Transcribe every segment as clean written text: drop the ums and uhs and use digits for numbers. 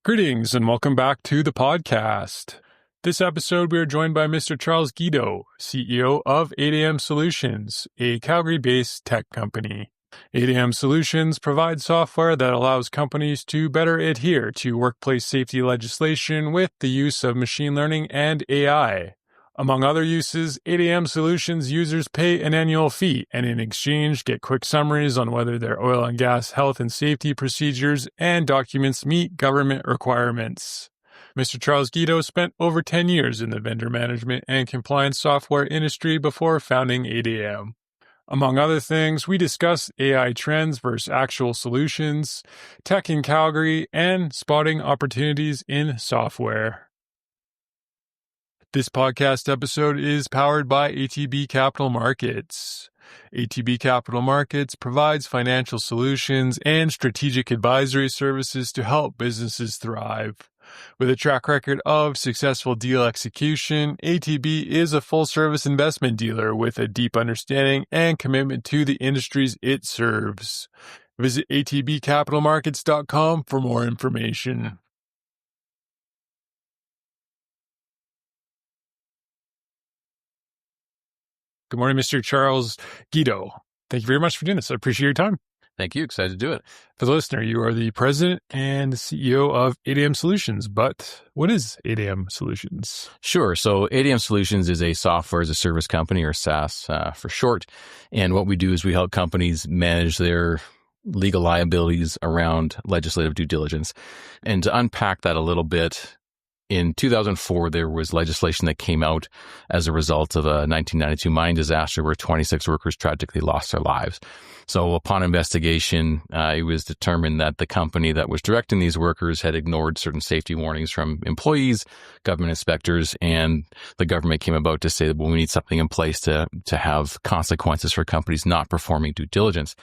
Greetings and welcome back to the podcast. This episode, we are joined by Mr. Charles Guedo, CEO of adhere Solutions, a Calgary-based tech company. adhere Solutions provides software that allows companies to better adhere to workplace safety legislation with the use of machine learning and AI. Among other uses, adhere Solutions users pay an annual fee and in exchange get quick summaries on whether their oil and gas health and safety procedures and documents meet government requirements. Mr. Charles Guedo spent over 10 years in the vendor management and compliance software industry before founding adhere. Among other things, we discuss AI trends versus actual solutions, tech in Calgary, and spotting opportunities in software. This podcast episode is powered by ATB Capital Markets. ATB Capital Markets provides financial solutions and strategic advisory services to help businesses thrive. With a track record of successful deal execution, ATB is a full-service investment dealer with a deep understanding and commitment to the industries it serves. Visit atbcapitalmarkets.com for more information. Good morning, Mr. Charles Guedo. Thank you very much for doing this. I appreciate your time. Thank you. Excited to do it. For the listener, you are the president and CEO of adhere Solutions, but what is adhere Solutions? Sure. So adhere Solutions is a software as a service company, or SaaS for short. And what we do is we help companies manage their legal liabilities around legislative due diligence. And to unpack that a little bit, in 2004, there was legislation that came out as a result of a 1992 mine disaster where 26 workers tragically lost their lives. So upon investigation, it was determined that the company that was directing these workers had ignored certain safety warnings from employees, government inspectors, and the government came about to say, well, we need something in place to have consequences for companies not performing due diligence.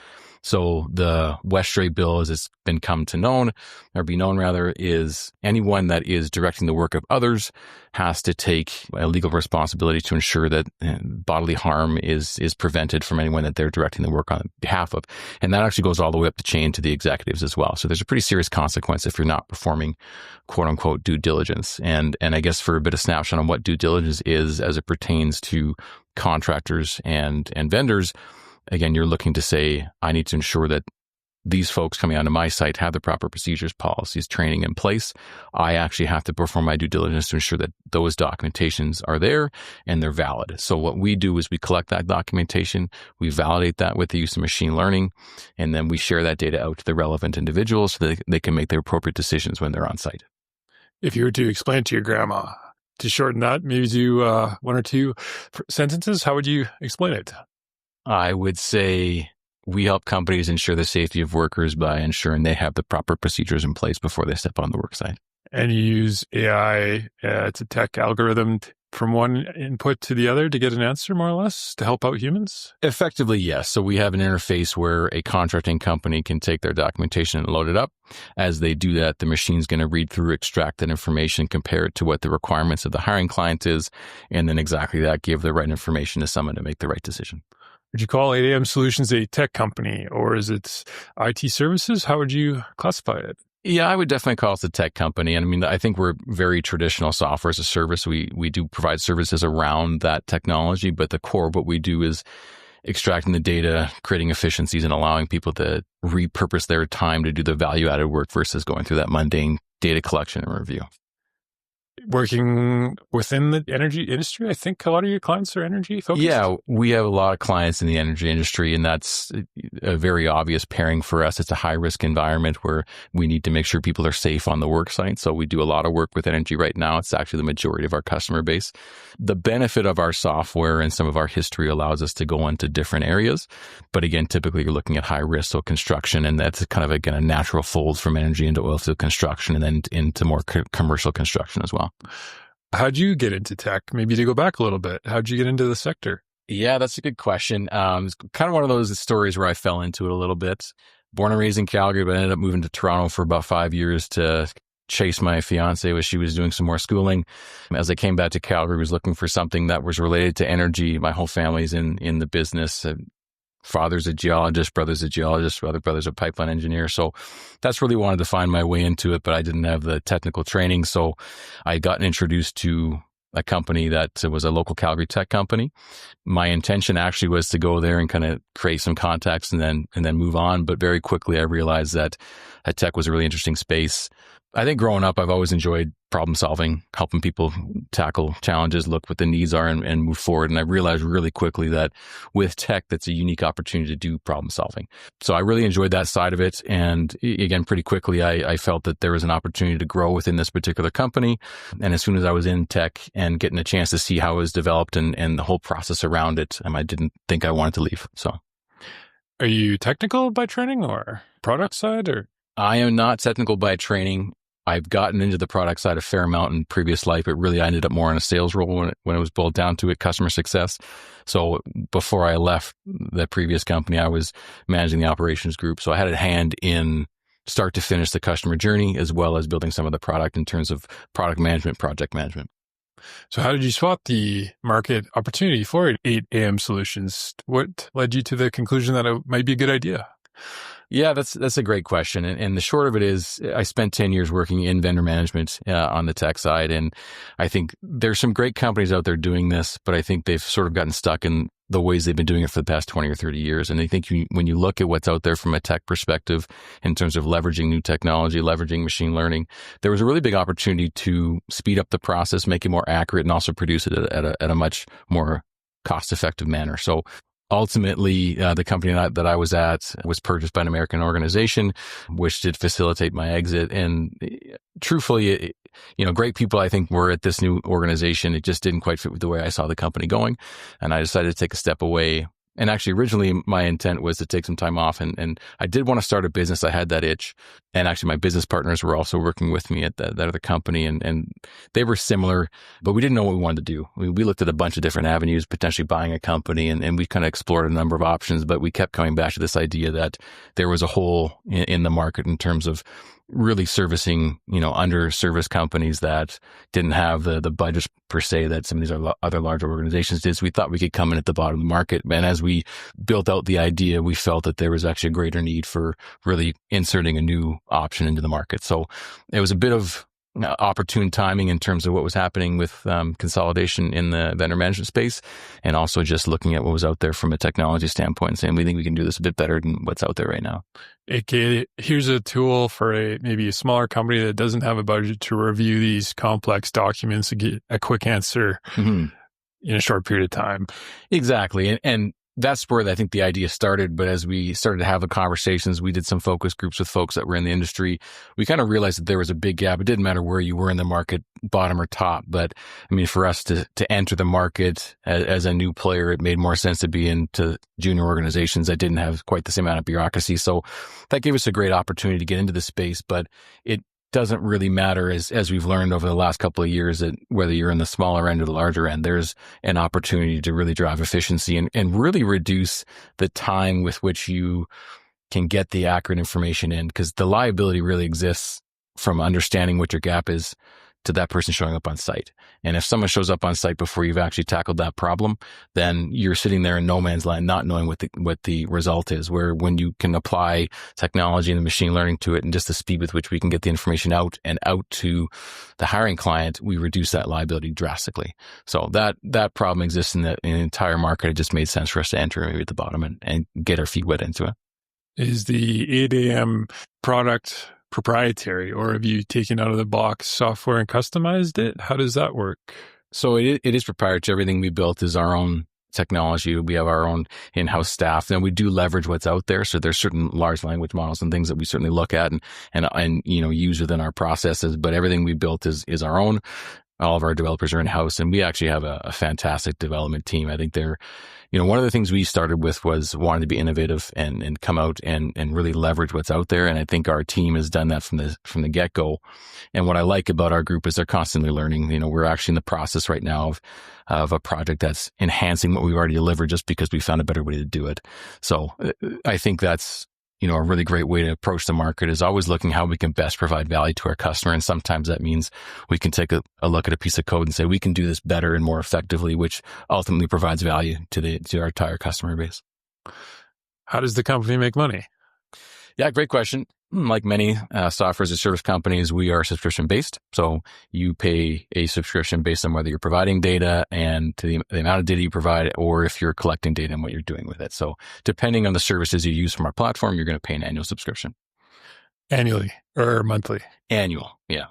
So the Westray bill, as it's been come to known, or be known rather, is anyone that is directing the work of others has to take a legal responsibility to ensure that bodily harm is prevented from anyone that they're directing the work on behalf of. And that actually goes all the way up the chain to the executives as well. So there's a pretty serious consequence if you're not performing quote unquote due diligence. And I guess for a bit of snapshot on what due diligence is as it pertains to contractors and vendors, again, you're looking to say, I need to ensure that these folks coming onto my site have the proper procedures, policies, training in place. I actually have to perform my due diligence to ensure that those documentations are there and they're valid. So what we do is we collect that documentation, we validate that with the use of machine learning, and then we share that data out to the relevant individuals so that they can make their appropriate decisions when they're on site. If you were to explain to your grandma, to shorten that, maybe do one or two sentences, how would you explain it? I would say we help companies ensure the safety of workers by ensuring they have the proper procedures in place before they step on the work site. And you use AI to tech algorithm from one input to the other to get an answer, more or less, to help out humans? Effectively, yes. So we have an interface where a contracting company can take their documentation and load it up. As they do that, the machine's going to read through, extract that information, compare it to what the requirements of the hiring client is, and then exactly that, give the right information to someone to make the right decision. Would you call adhere Solutions a tech company, or is it IT services? How would you classify it? Yeah, I would definitely call us a tech company. And I mean, I think we're very traditional software as a service. We do provide services around that technology, but the core of what we do is extracting the data, creating efficiencies, and allowing people to repurpose their time to do the value-added work versus going through that mundane data collection and review. Working within the energy industry, I think a lot of your clients are energy focused. Yeah, we have a lot of clients in the energy industry, and that's a very obvious pairing for us. It's a high-risk environment where we need to make sure people are safe on the work site. So we do a lot of work with energy right now. It's actually the majority of our customer base. The benefit of our software and some of our history allows us to go into different areas. But again, typically you're looking at high risk, so construction, and that's kind of, again, a natural fold from energy into oil field construction and then into more commercial construction as well. How'd you get into tech? Maybe to go back a little bit, how'd you get into the sector? Yeah, that's a good question. It's kind of one of those stories where I fell into it a little bit. Born and raised in Calgary, but I ended up moving to Toronto for about 5 years to chase my fiance as she was doing some more schooling. As I came back to Calgary, I was looking for something that was related to energy. My whole family's in the business. father's a geologist, brother's a geologist, other brother's a pipeline engineer. So that's really wanted to find my way into it, but I didn't have the technical training. So I got introduced to a company that was a local Calgary tech company. My intention actually was to go there and kind of create some contacts and then move on. But very quickly I realized that tech was a really interesting space. I think growing up, I've always enjoyed problem solving, helping people tackle challenges, look what the needs are and move forward. And I realized really quickly that with tech, that's a unique opportunity to do problem solving. So I really enjoyed that side of it. And again, pretty quickly, I felt that there was an opportunity to grow within this particular company. And as soon as I was in tech and getting a chance to see how it was developed and the whole process around it, I didn't think I wanted to leave. So, are you technical by training or product side or? I am not technical by training. I've gotten into the product side a fair amount in previous life. It really, I ended up more in a sales role when it was boiled down to it, customer success. So before I left the previous company, I was managing the operations group. So I had a hand in start to finish the customer journey, as well as building some of the product in terms of product management, project management. So how did you spot the market opportunity for 8AM Solutions? What led you to the conclusion that it might be a good idea? Yeah, that's a great question. And the short of it is I spent 10 years working in vendor management on the tech side. And I think there's some great companies out there doing this, but I think they've sort of gotten stuck in the ways they've been doing it for the past 20 or 30 years. And I think when you look at what's out there from a tech perspective in terms of leveraging new technology, leveraging machine learning, there was a really big opportunity to speed up the process, make it more accurate, and also produce it at a much more cost-effective manner. So ultimately, the company that I was at was purchased by an American organization, which did facilitate my exit. And truthfully, great people I think were at this new organization. It just didn't quite fit with the way I saw the company going. And I decided to take a step away. And actually, originally, my intent was to take some time off. And I did want to start a business. I had that itch. And actually, my business partners were also working with me at that other company. And they were similar, but we didn't know what we wanted to do. We looked at a bunch of different avenues, potentially buying a company. And we kind of explored a number of options. But we kept coming back to this idea that there was a hole in the market in terms of really servicing, under-serviced companies that didn't have the budgets per se that some of these other larger organizations did. So we thought we could come in at the bottom of the market. And as we built out the idea, we felt that there was actually a greater need for really inserting a new option into the market. So it was a bit of opportune timing in terms of what was happening with consolidation in the vendor management space, and also just looking at what was out there from a technology standpoint and saying, we think we can do this a bit better than what's out there right now. Okay, here's a tool for maybe a smaller company that doesn't have a budget to review these complex documents and get a quick answer in a short period of time. Exactly. And that's where I think the idea started. But as we started to have the conversations, we did some focus groups with folks that were in the industry. We kind of realized that there was a big gap. It didn't matter where you were in the market, bottom or top. But for us to enter the market as a new player, it made more sense to be into junior organizations that didn't have quite the same amount of bureaucracy. So that gave us a great opportunity to get into the space. But it doesn't really matter as we've learned over the last couple of years that whether you're in the smaller end or the larger end, there's an opportunity to really drive efficiency and really reduce the time with which you can get the accurate information in, because the liability really exists from understanding what your gap is to that person showing up on site. And if someone shows up on site before you've actually tackled that problem, then you're sitting there in no man's land, not knowing what the result is. Where when you can apply technology and the machine learning to it and just the speed with which we can get the information out to the hiring client, we reduce that liability drastically. So that problem exists in the entire market. It just made sense for us to enter maybe at the bottom and get our feet wet into it. Is the 8AM product proprietary, or have you taken out of the box software and customized it? How does that work? So it is proprietary. Everything we built is our own technology. We have our own in-house staff, and we do leverage what's out there. So there's certain large language models and things that we certainly look at and use within our processes. But everything we built is our own. All of our developers are in-house, and we actually have a fantastic development team. I think they're, one of the things we started with was wanting to be innovative and come out and really leverage what's out there. And I think our team has done that from the get-go. And what I like about our group is they're constantly learning. We're actually in the process right now of a project that's enhancing what we've already delivered just because we found a better way to do it. So I think that's, a really great way to approach the market is always looking how we can best provide value to our customer. And sometimes that means we can take a look at a piece of code and say, we can do this better and more effectively, which ultimately provides value to our entire customer base. How does the company make money? Yeah, great question. Like many software as a service companies, we are subscription based. So you pay a subscription based on whether you're providing data and to the amount of data you provide, or if you're collecting data and what you're doing with it. So depending on the services you use from our platform, you're going to pay an annual subscription. Annually or monthly? Annual, yeah.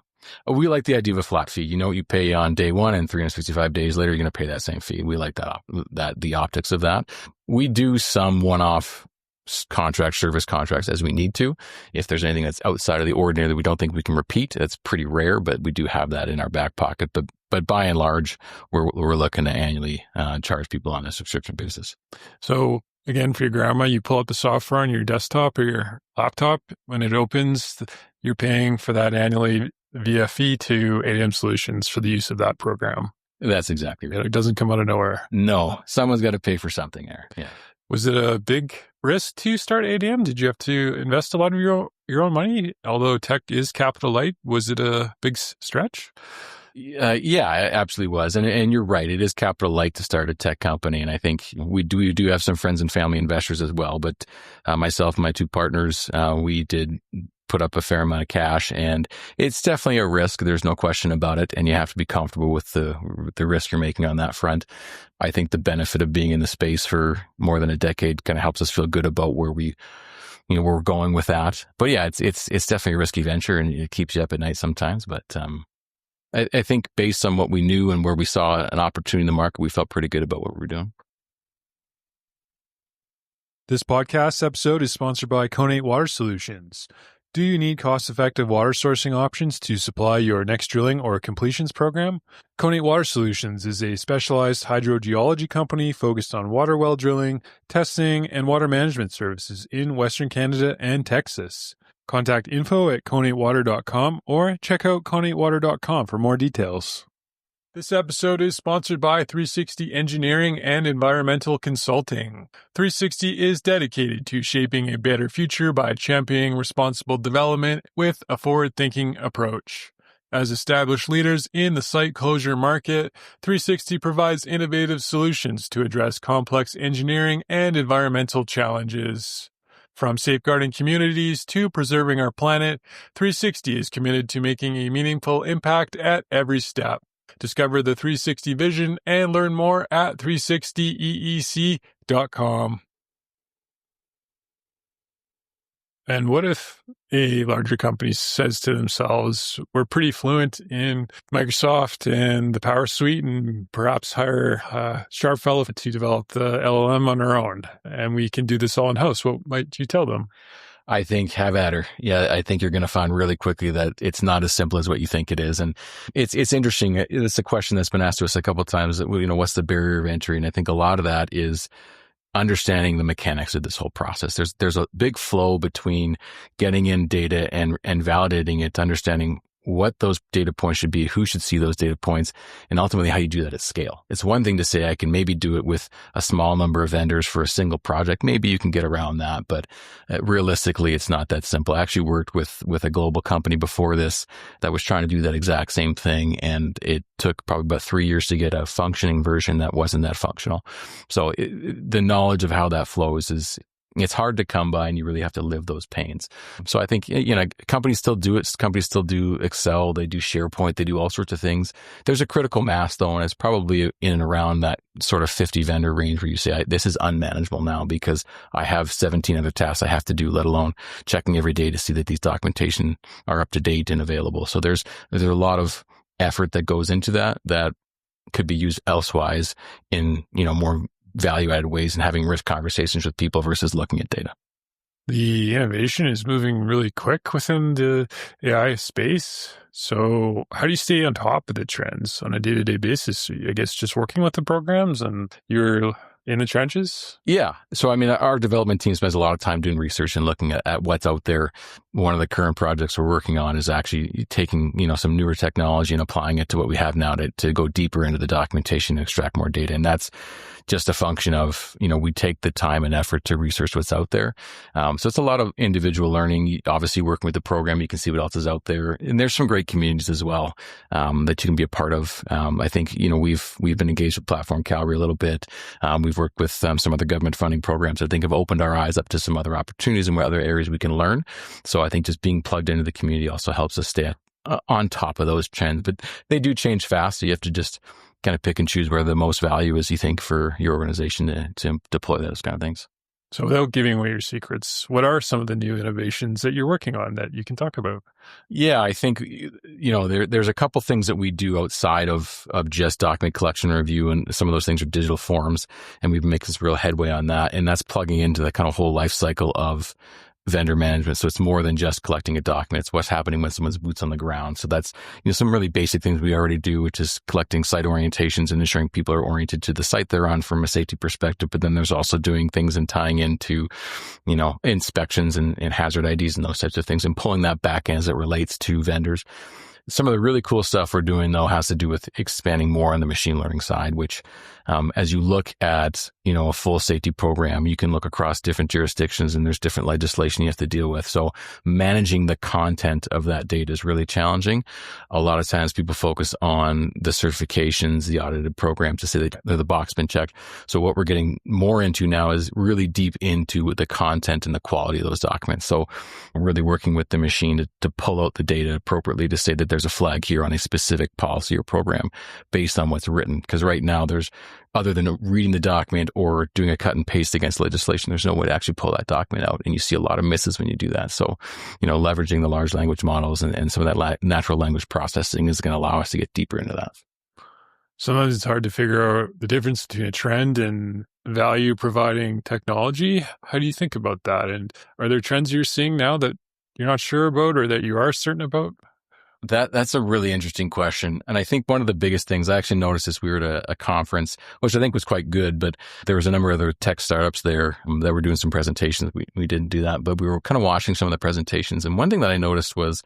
We like the idea of a flat fee. You know what you pay on day one, and 365 days later, you're going to pay that same fee. We like that the optics of that. We do some one-off service contracts as we need to. If there's anything that's outside of the ordinary that we don't think we can repeat, that's pretty rare, but we do have that in our back pocket. But by and large, we're looking to annually charge people on a subscription basis. So again, for your grandma, you pull up the software on your desktop or your laptop. When it opens, you're paying for that annually via fee to ADM Solutions for the use of that program. That's exactly right. It doesn't come out of nowhere. No, someone's got to pay for something there. Yeah. Was it a big risk to start ADM? Did you have to invest a lot of your own money? Although tech is capital light, was it a big stretch? Yeah, it absolutely was. And you're right. It is capital light to start a tech company. And I think we do have some friends and family investors as well. But myself and my two partners, we did put up a fair amount of cash, and it's definitely a risk. There's no question about it. And you have to be comfortable with the risk you're making on that front. I think the benefit of being in the space for more than a decade kind of helps us feel good about where we're going with that. But yeah, it's definitely a risky venture, and it keeps you up at night sometimes. But I think based on what we knew and where we saw an opportunity in the market, we felt pretty good about what we were doing. This podcast episode is sponsored by Connate Water Solutions. Do you need cost-effective water sourcing options to supply your next drilling or completions program? Connate Water Solutions is a specialized hydrogeology company focused on water well drilling, testing, and water management services in Western Canada and Texas. Contact info@connatewater.com or check out connatewater.com for more details. This episode is sponsored by 360 Engineering and Environmental Consulting. 360 is dedicated to shaping a better future by championing responsible development with a forward-thinking approach. As established leaders in the site closure market, 360 provides innovative solutions to address complex engineering and environmental challenges. From safeguarding communities to preserving our planet, 360 is committed to making a meaningful impact at every step. Discover the 360 vision and learn more at 360eec.com. And what if a larger company says to themselves, we're pretty fluent in Microsoft and the Power Suite, and perhaps hire a sharp fellow to develop the LLM on our own, and we can do this all in-house? What might you tell them? I think have at her. Yeah, I think you're going to find really quickly that it's not as simple as what you think it is. And it's interesting. It's a question that's been asked to us a couple of times, what's the barrier of entry? And I think a lot of that is understanding the mechanics of this whole process. There's a big flow between getting in data and validating it, understanding what those data points should be, who should see those data points, and ultimately how you do that at scale. It's one thing to say, I can maybe do it with a small number of vendors for a single project. Maybe you can get around that, but realistically, it's not that simple. I actually worked with a global company before this that was trying to do that exact same thing, and it took probably about 3 years to get a functioning version that wasn't that functional. So the knowledge of how that flows it's hard to come by, and you really have to live those pains. So I think, companies still do it. Companies still do Excel. They do SharePoint. They do all sorts of things. There's a critical mass though, and it's probably in and around that sort of 50 vendor range where you say, this is unmanageable now because I have 17 other tasks I have to do, let alone checking every day to see that these documentation are up to date and available. So there's a lot of effort that goes into that could be used elsewise in, more value-added ways and having risk conversations with people versus looking at data. The innovation is moving really quick within the AI space. So how do you stay on top of the trends on a day-to-day basis? I guess just working with the programs and you're in the trenches? Yeah. So, our development team spends a lot of time doing research and looking at what's out there. one of the current projects we're working on is actually taking, some newer technology and applying it to what we have now to go deeper into the documentation and extract more data. And that's just a function of, we take the time and effort to research what's out there. So it's a lot of individual learning. Obviously, working with the program, you can see what else is out there. And there's some great communities as well that you can be a part of. I think, we've been engaged with Platform Calgary a little bit. We've worked with some other government funding programs that I think have opened our eyes up to some other opportunities and other areas we can learn. So I think just being plugged into the community also helps us stay on top of those trends. But they do change fast, so you have to just kind of pick and choose where the most value is, you think, for your organization to deploy those kind of things. So without giving away your secrets, what are some of the new innovations that you're working on that you can talk about? Yeah, I think, there's a couple things that we do outside of just document collection and review, and some of those things are digital forms, and we've made this real headway on that. And that's plugging into the kind of whole life cycle of vendor management. So it's more than just collecting a document. It's what's happening when someone's boots on the ground. So that's, some really basic things we already do, which is collecting site orientations and ensuring people are oriented to the site they're on from a safety perspective. But then there's also doing things and tying into, inspections and hazard IDs and those types of things, and pulling that back as it relates to vendors. Some of the really cool stuff we're doing, though, has to do with expanding more on the machine learning side, which, as you look at, a full safety program, you can look across different jurisdictions and there's different legislation you have to deal with. So managing the content of that data is really challenging. A lot of times people focus on the certifications, the audited programs to say that the box been checked. So what we're getting more into now is really deep into the content and the quality of those documents. So we're really working with the machine to pull out the data appropriately to say that there's a flag here on a specific policy or program based on what's written. Because right now other than reading the document or doing a cut and paste against legislation, there's no way to actually pull that document out. And you see a lot of misses when you do that. So, leveraging the large language models and some of that natural language processing is going to allow us to get deeper into that. Sometimes it's hard to figure out the difference between a trend and value providing technology. How do you think about that? And are there trends you're seeing now that you're not sure about or that you are certain about? That's a really interesting question. And I think one of the biggest things I actually noticed is we were at a conference, which I think was quite good, but there was a number of other tech startups there that were doing some presentations. We didn't do that, but we were kind of watching some of the presentations. And one thing that I noticed was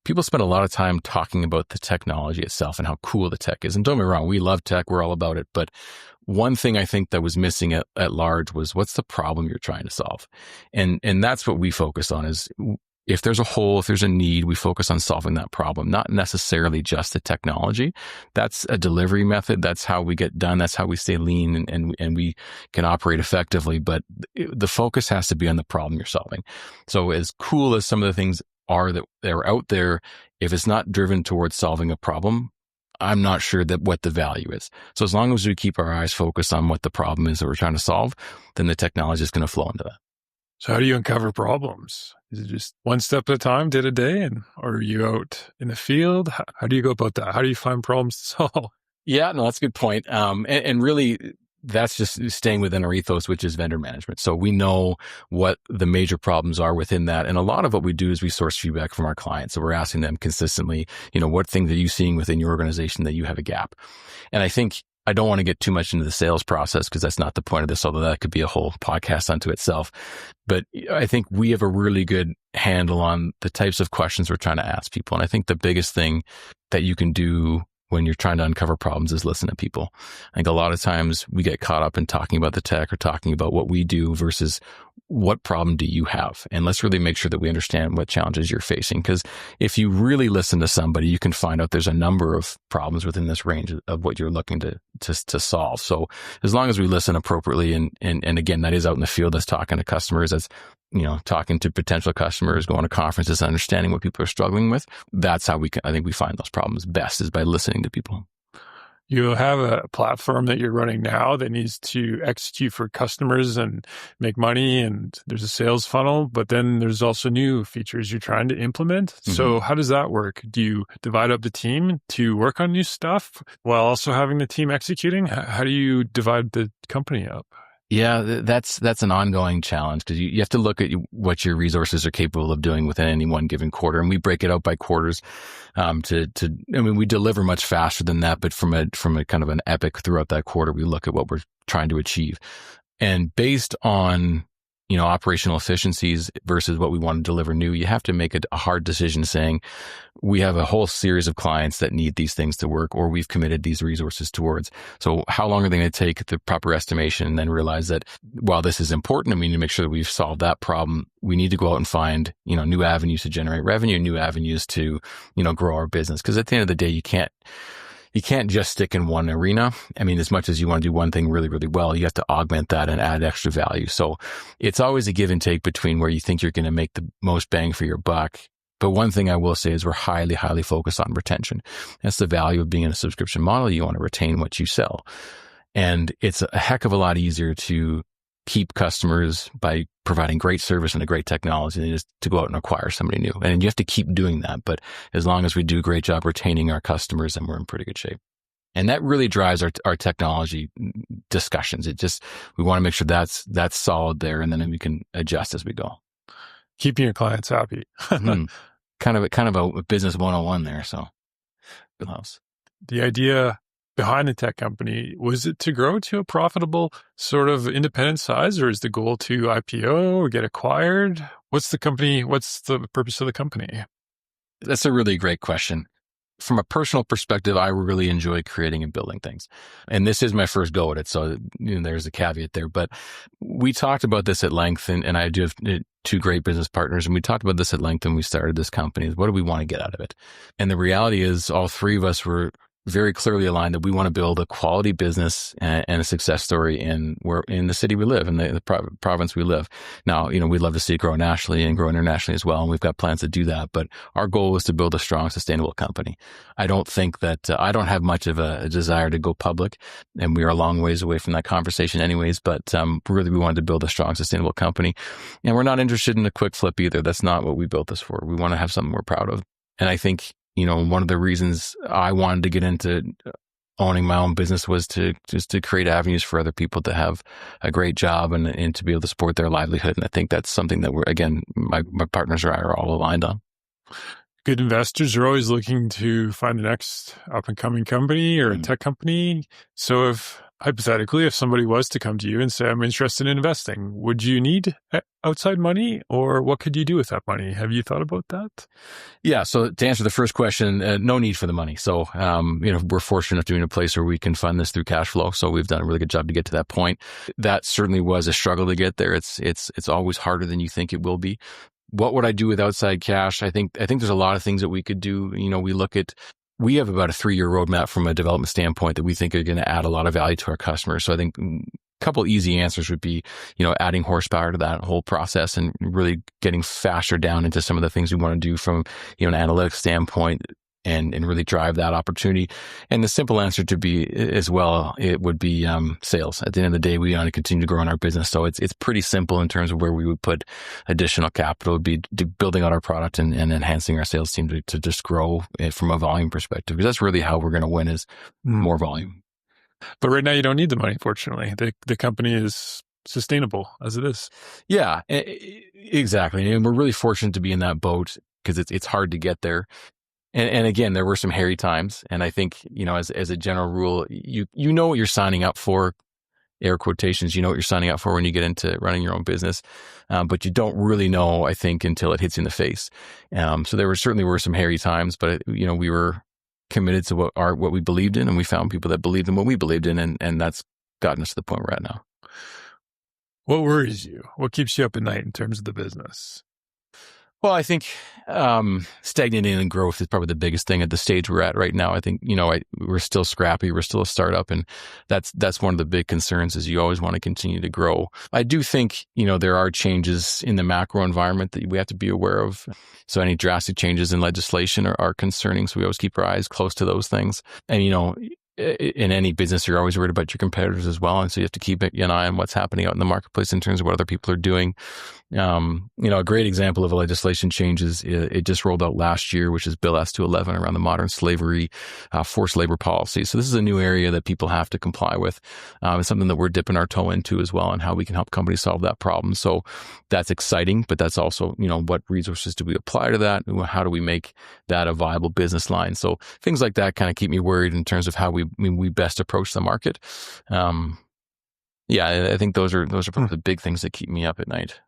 people spend a lot of time talking about the technology itself and how cool the tech is. And don't get me wrong, we love tech. We're all about it. But one thing I think that was missing at large was, what's the problem you're trying to solve? And that's what we focus on is, if there's a hole, if there's a need, we focus on solving that problem, not necessarily just the technology. That's a delivery method. That's how we get done. That's how we stay lean and we can operate effectively. But the focus has to be on the problem you're solving. So as cool as some of the things are that are out there, if it's not driven towards solving a problem, I'm not sure that what the value is. So as long as we keep our eyes focused on what the problem is that we're trying to solve, then the technology is going to flow into that. So how do you uncover problems? Is it just one step at a time, day to day? Or are you out in the field? How do you go about that? How do you find problems to solve? Yeah, no, that's a good point. And really, that's just staying within our ethos, which is vendor management. So we know what the major problems are within that. And a lot of what we do is we source feedback from our clients. So we're asking them consistently, what things are you seeing within your organization that you have a gap? And I think I don't want to get too much into the sales process because that's not the point of this, although that could be a whole podcast unto itself. But I think we have a really good handle on the types of questions we're trying to ask people. And I think the biggest thing that you can do when you're trying to uncover problems is listen to people. I think a lot of times we get caught up in talking about the tech or talking about what we do versus what problem do you have? And let's really make sure that we understand what challenges you're facing. Because if you really listen to somebody, you can find out there's a number of problems within this range of what you're looking to solve. So as long as we listen appropriately, and again, that is out in the field, that's talking to customers, that's talking to potential customers, going to conferences, understanding what people are struggling with. That's how I think we find those problems best, is by listening to people. You have a platform that you're running now that needs to execute for customers and make money, and there's a sales funnel, but then there's also new features you're trying to implement. Mm-hmm. So how does that work? Do you divide up the team to work on new stuff while also having the team executing? How do you divide the company up? Yeah, that's an ongoing challenge because you have to look at what your resources are capable of doing within any one given quarter, and we break it out by quarters. We deliver much faster than that, but from a kind of an epic throughout that quarter, we look at what we're trying to achieve, and based on operational efficiencies versus what we want to deliver new, you have to make a hard decision saying, we have a whole series of clients that need these things to work, or we've committed these resources towards. So how long are they going to take the proper estimation, and then realize that while this is important and we need to make sure that we've solved that problem, we need to go out and find, new avenues to generate revenue, new avenues to, grow our business. Because at the end of the day, you can't just stick in one arena. I mean, as much as you want to do one thing really, really well, you have to augment that and add extra value. So it's always a give and take between where you think you're going to make the most bang for your buck. But one thing I will say is we're highly, highly focused on retention. That's the value of being in a subscription model. You want to retain what you sell. And it's a heck of a lot easier to keep customers by providing great service and a great technology than just to go out and acquire somebody new. And you have to keep doing that. But as long as we do a great job retaining our customers, then we're in pretty good shape. And that really drives our technology discussions. We want to make sure that's solid there, and then we can adjust as we go. Keeping your clients happy. Kind of a business 101 there. So good house. The idea behind the tech company, was it to grow to a profitable sort of independent size, or is the goal to IPO or get acquired? What's the purpose of the company? That's a really great question. From a personal perspective, I really enjoy creating and building things. And this is my first go at it. So there's a caveat there. But we talked about this at length, and I do have two great business partners. And we talked about this at length when we started this company. What do we want to get out of it? And the reality is all three of us were very clearly aligned that we want to build a quality business and a success story in the city we live, in the province we live. Now, we'd love to see it grow nationally and grow internationally as well. And we've got plans to do that. But our goal is to build a strong, sustainable company. I don't think that I don't have much of a desire to go public, and we are a long ways away from that conversation anyways. But really, we wanted to build a strong, sustainable company. And we're not interested in a quick flip either. That's not what we built this for. We want to have something we're proud of. And I think one of the reasons I wanted to get into owning my own business was to create avenues for other people to have a great job and to be able to support their livelihood. And I think that's something that my partners and I are all aligned on. Good investors are always looking to find the next up and coming company or a tech company. So hypothetically, if somebody was to come to you and say, I'm interested in investing, would you need outside money, or what could you do with that money? Have you thought about that? Yeah. So to answer the first question, no need for the money. So, we're fortunate enough to be in a place where we can fund this through cash flow. So we've done a really good job to get to that point. That certainly was a struggle to get there. It's always harder than you think it will be. What would I do with outside cash? I think there's a lot of things that we could do. We have about a 3-year roadmap from a development standpoint that we think are going to add a lot of value to our customers. So I think a couple easy answers would be, adding horsepower to that whole process and really getting faster down into some of the things we want to do from, an analytics standpoint and really drive that opportunity. And the simple answer to be as well, it would be sales. At the end of the day, we want to continue to grow in our business. So it's pretty simple in terms of where we would put additional capital. It would be building out our product and enhancing our sales team to just grow it from a volume perspective. Because that's really how we're going to win, is more volume. But right now you don't need the money, fortunately. The company is sustainable as it is. Yeah, exactly. And we're really fortunate to be in that boat because it's hard to get there. And again, there were some hairy times. And I think, as a general rule, you know what you're signing up for, air quotations, you know what you're signing up for when you get into running your own business. But you don't really know, I think, until it hits you in the face. So there certainly were some hairy times, but we were committed to what we believed in, and we found people that believed in what we believed in. And that's gotten us to the point we're at now. What worries you? What keeps you up at night in terms of the business? Well, I think stagnating in growth is probably the biggest thing at the stage we're at right now. I think, we're still scrappy. We're still a startup. And that's one of the big concerns, is you always want to continue to grow. I do think, there are changes in the macro environment that we have to be aware of. So any drastic changes in legislation are concerning. So we always keep our eyes close to those things. And, in any business, you're always worried about your competitors as well. And so you have to keep an eye on what's happening out in the marketplace in terms of what other people are doing. A great example of a legislation change is it just rolled out last year, which is Bill S-211 around the modern slavery, forced labor policy. So this is a new area that people have to comply with. It's something that we're dipping our toe into as well, and how we can help companies solve that problem. So that's exciting, but that's also, what resources do we apply to that? How do we make that a viable business line? So things like that kind of keep me worried in terms of how we best approach the market. Yeah, I think those are probably the big things that keep me up at night.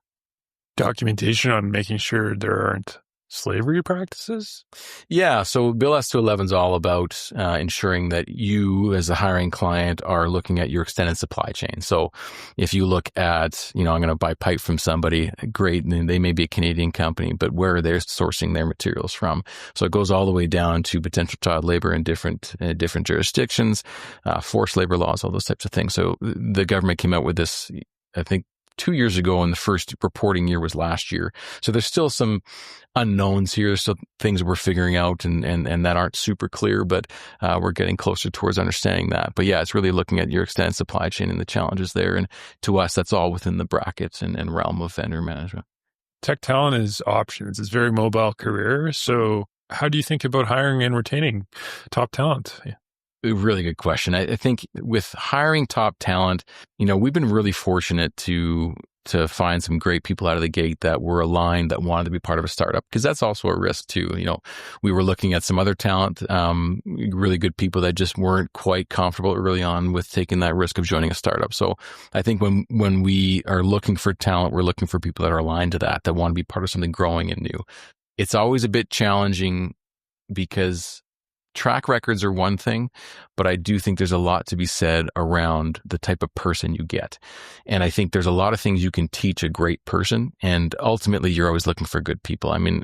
Documentation on making sure there aren't slavery practices? Yeah, so Bill S211 is all about ensuring that you, as a hiring client, are looking at your extended supply chain. So if you look at, I'm going to buy pipe from somebody, great, and they may be a Canadian company, but where are they sourcing their materials from? So it goes all the way down to potential child labor in different jurisdictions, forced labor laws, all those types of things. So the government came out with this, I think, 2 years ago, and the first reporting year was last year. So there's still some unknowns here. There's still things we're figuring out and that aren't super clear, but we're getting closer towards understanding that. But yeah, it's really looking at your extended supply chain and the challenges there. And to us, that's all within the brackets and realm of vendor management. Tech talent is options. It's a very mobile career. So how do you think about hiring and retaining top talent? Yeah. A really good question. I think with hiring top talent, we've been really fortunate to find some great people out of the gate that were aligned, that wanted to be part of a startup, because that's also a risk too. We were looking at some other talent, really good people that just weren't quite comfortable early on with taking that risk of joining a startup. So I think when we are looking for talent, we're looking for people that are aligned to that want to be part of something growing and new. It's always a bit challenging because track records are one thing, but I do think there's a lot to be said around the type of person you get. And I think there's a lot of things you can teach a great person. And ultimately, you're always looking for good people. I mean,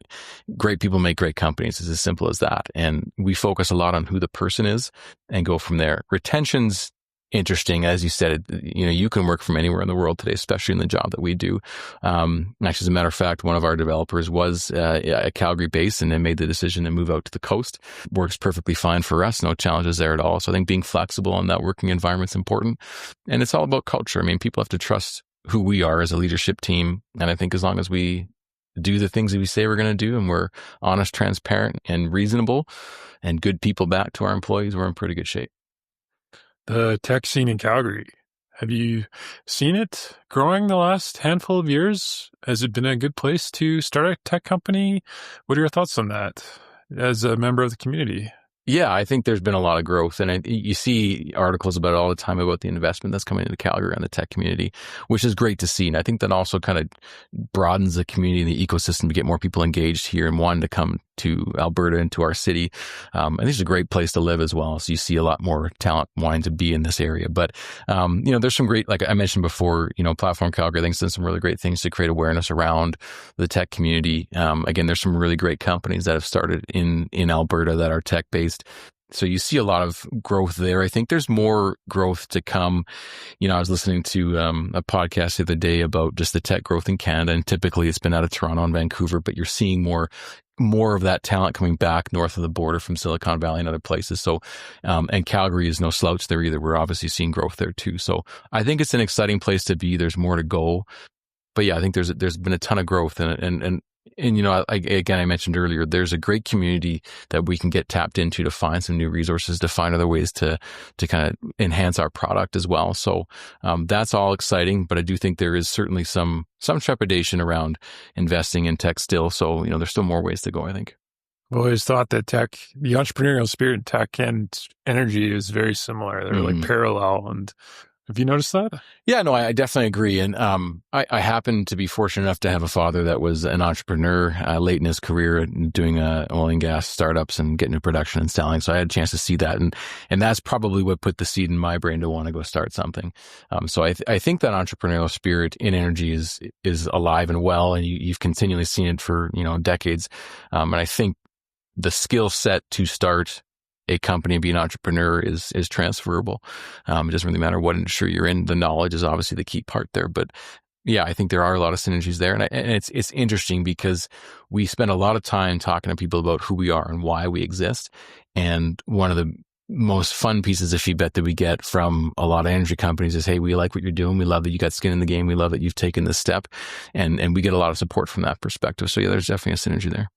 great people make great companies. It's as simple as that. And we focus a lot on who the person is and go from there. Retention's interesting. As you said, you can work from anywhere in the world today, especially in the job that we do. Actually, as a matter of fact, one of our developers was a Calgary base and then made the decision to move out to the coast. Works perfectly fine for us. No challenges there at all. So I think being flexible in that working environment is important. And it's all about culture. I mean, people have to trust who we are as a leadership team. And I think as long as we do the things that we say we're going to do and we're honest, transparent, and reasonable and good people back to our employees, we're in pretty good shape. The tech scene in Calgary, have you seen it growing the last handful of years? Has it been a good place to start a tech company? What are your thoughts on that as a member of the community? Yeah, I think there's been a lot of growth, and you see articles about it all the time about the investment that's coming into Calgary and the tech community, which is great to see. And I think that also kind of broadens the community and the ecosystem to get more people engaged here and wanting to come to Alberta and to our city. And this is a great place to live as well. So you see a lot more talent wanting to be in this area. But, there's some great, like I mentioned before, Platform Calgary, I think, has done some really great things to create awareness around the tech community. Again, there's some really great companies that have started in Alberta that are tech-based. So you see a lot of growth there. I think there's more growth to come. I was listening to a podcast the other day about just the tech growth in Canada, and typically it's been out of Toronto and Vancouver, but you're seeing more of that talent coming back north of the border from Silicon Valley and other places. So, and Calgary is no slouch there either. We're obviously seeing growth there too. So I think it's an exciting place to be. There's more to go. But yeah, I think there's been a ton of growth and I mentioned earlier, there's a great community that we can get tapped into to find some new resources, to find other ways to kind of enhance our product as well. So that's all exciting, but I do think there is certainly some trepidation around investing in tech still. So, there's still more ways to go, I think. I've always thought that the entrepreneurial spirit in tech and energy is very similar. They're like parallel. And have you noticed that? Yeah, no, I definitely agree. And I happen to be fortunate enough to have a father that was an entrepreneur late in his career, doing oil and gas startups and getting into production and selling. So I had a chance to see that. And that's probably what put the seed in my brain to want to go start something. So I think that entrepreneurial spirit in energy is alive and well, and you've continually seen it for, decades. And I think the skill set to start a company and be an entrepreneur is transferable. It doesn't really matter what industry you're in. The knowledge is obviously the key part there. But yeah, I think there are a lot of synergies there. And it's interesting because we spend a lot of time talking to people about who we are and why we exist. And one of the most fun pieces of feedback that we get from a lot of energy companies is, hey, we like what you're doing. We love that you got skin in the game. We love that you've taken this step. And we get a lot of support from that perspective. So yeah, there's definitely a synergy there.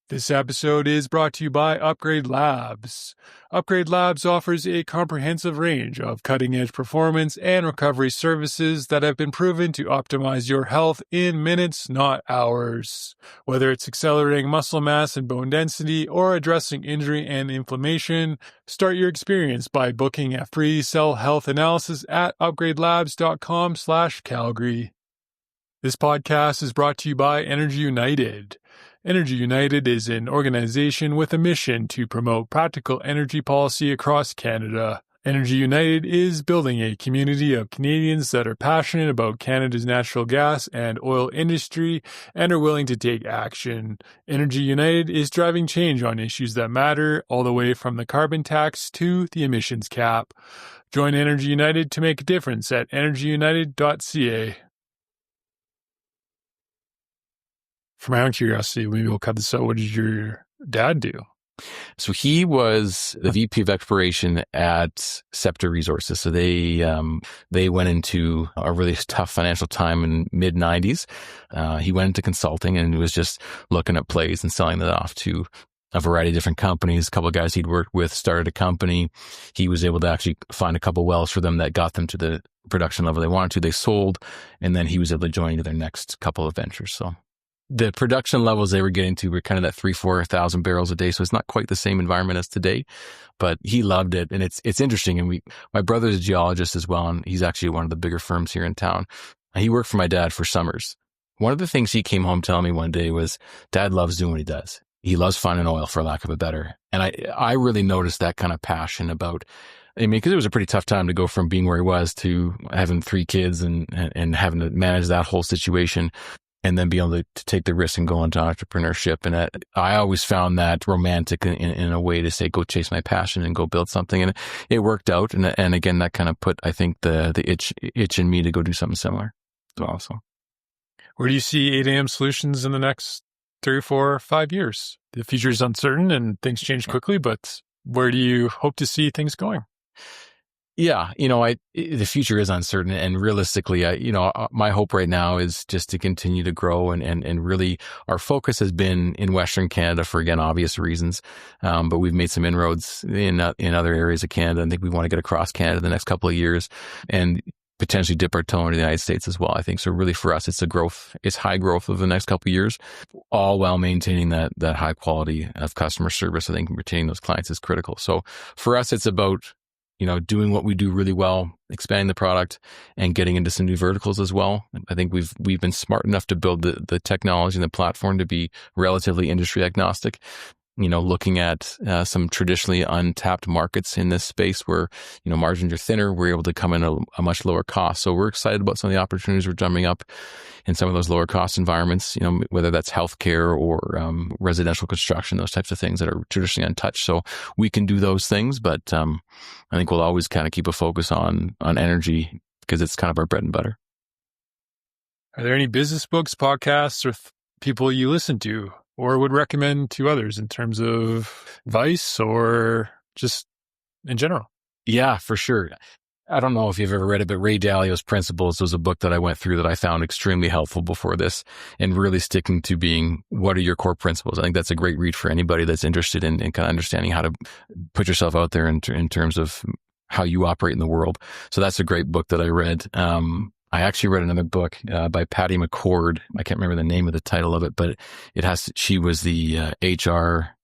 This episode is brought to you by Upgrade Labs. Upgrade Labs offers a comprehensive range of cutting-edge performance and recovery services that have been proven to optimize your health in minutes, not hours. Whether it's accelerating muscle mass and bone density or addressing injury and inflammation, start your experience by booking a free cell health analysis at upgradelabs.com/Calgary. This podcast is brought to you by Energy United. Energy United is an organization with a mission to promote practical energy policy across Canada. Energy United is building a community of Canadians that are passionate about Canada's natural gas and oil industry and are willing to take action. Energy United is driving change on issues that matter, all the way from the carbon tax to the emissions cap. Join Energy United to make a difference at energyunited.ca. For my own curiosity, maybe we'll cut this out. What did your dad do? So he was the VP of exploration at Scepter Resources. So they went into a really tough financial time in mid-90s. He went into consulting and was just looking at plays and selling that off to a variety of different companies. A couple of guys he'd worked with started a company. He was able to actually find a couple wells for them that got them to the production level they wanted to. They sold, and then he was able to join into their next couple of ventures. So the production levels they were getting to were kind of that 3,000-4,000 barrels a day. So it's not quite the same environment as today, but he loved it. And it's interesting. And my brother's a geologist as well. And he's actually one of the bigger firms here in town. He worked for my dad for summers. One of the things he came home telling me one day was, Dad loves doing what he does. He loves finding oil, for lack of a better. And I really noticed that kind of passion about, because it was a pretty tough time to go from being where he was to having 3 kids and having to manage that whole situation, and then be able to take the risk and go into entrepreneurship. And I always found that romantic in a way to say, go chase my passion and go build something. And it worked out. And again, that kind of put, I think, the itch in me to go do something similar as well. So where do you see 8am Solutions in the next 3 or 4 or 5 years? The future is uncertain and things change quickly, but where do you hope to see things going? Yeah, the future is uncertain, and realistically, my hope right now is just to continue to grow, and really our focus has been in Western Canada for, again, obvious reasons. But we've made some inroads in other areas of Canada. I think we want to get across Canada the next couple of years and potentially dip our toe into the United States as well. I think so. Really, for us, it's high growth over the next couple of years, all while maintaining that high quality of customer service. I think retaining those clients is critical. So for us, it's about doing what we do really well, expanding the product, and getting into some new verticals as well. I think we've been smart enough to build the technology and the platform to be relatively industry agnostic. Looking at some traditionally untapped markets in this space where, margins are thinner, we're able to come in a much lower cost. So we're excited about some of the opportunities we're jumping up in some of those lower cost environments, whether that's healthcare or residential construction, those types of things that are traditionally untouched. So we can do those things, but I think we'll always kind of keep a focus on energy because it's kind of our bread and butter. Are there any business books, podcasts, or people you listen to or would recommend to others in terms of advice or just in general? Yeah, for sure. I don't know if you've ever read it, but Ray Dalio's Principles was a book that I went through that I found extremely helpful before this, and really sticking to being, what are your core principles? I think that's a great read for anybody that's interested in kind of understanding how to put yourself out there in terms of how you operate in the world. So that's a great book that I read. I actually read another book by Patty McCord. I can't remember the name of the title of it, but she was the HR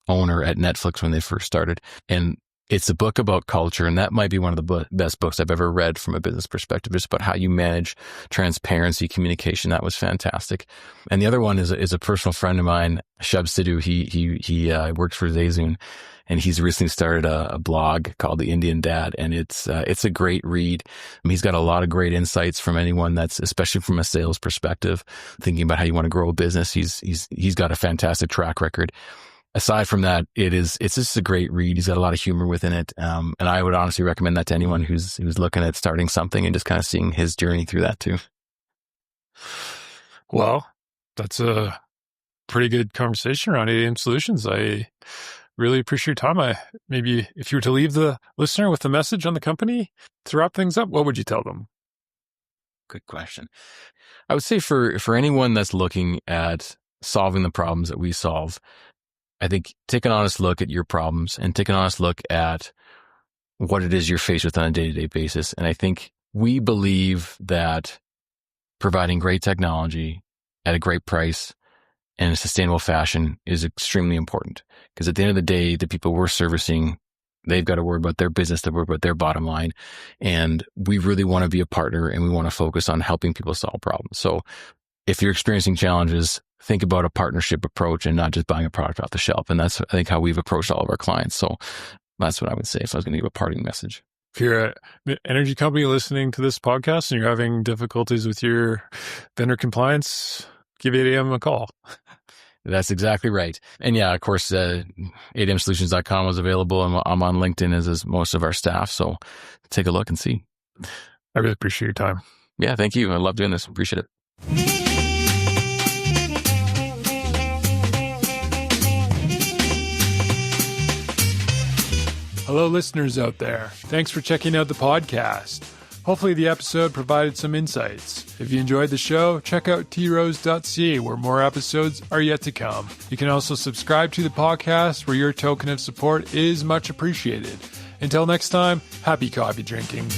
owner at Netflix when they first started. And it's a book about culture, and that might be one of the best books I've ever read from a business perspective, just about how you manage transparency, communication. That was fantastic. And the other one is a personal friend of mine, Shub Sidhu. He works for Zayzoon, and he's recently started a blog called The Indian Dad, and it's a great read. He's got a lot of great insights from anyone that's, especially from a sales perspective, thinking about how you want to grow a business. He's got a fantastic track record. Aside from that, it's just a great read. He's got a lot of humor within it. And I would honestly recommend that to anyone who's looking at starting something and just kind of seeing his journey through that too. Well, that's a pretty good conversation around 8am Solutions. I really appreciate your time. Maybe if you were to leave the listener with a message on the company to wrap things up, what would you tell them? Good question. I would say for anyone that's looking at solving the problems that we solve, I think take an honest look at your problems and take an honest look at what it is you're faced with on a day-to-day basis. And I think we believe that providing great technology at a great price and in a sustainable fashion is extremely important, because at the end of the day, the people we're servicing, they've got to worry about their business, to worry about their bottom line. And we really want to be a partner, and we want to focus on helping people solve problems. So if you're experiencing challenges, think about a partnership approach and not just buying a product off the shelf. And that's, I think, how we've approached all of our clients. So that's what I would say if I was going to give a parting message. If you're an energy company listening to this podcast and you're having difficulties with your vendor compliance, give 8am a call. That's exactly right. And yeah, of course, 8amsolutions.com is available, and I'm on LinkedIn, as is most of our staff. So take a look and see. I really appreciate your time. Yeah, thank you. I love doing this. Appreciate it. Hello, listeners out there. Thanks for checking out the podcast. Hopefully the episode provided some insights. If you enjoyed the show, check out trose.ca, where more episodes are yet to come. You can also subscribe to the podcast, where your token of support is much appreciated. Until next time, happy coffee drinking.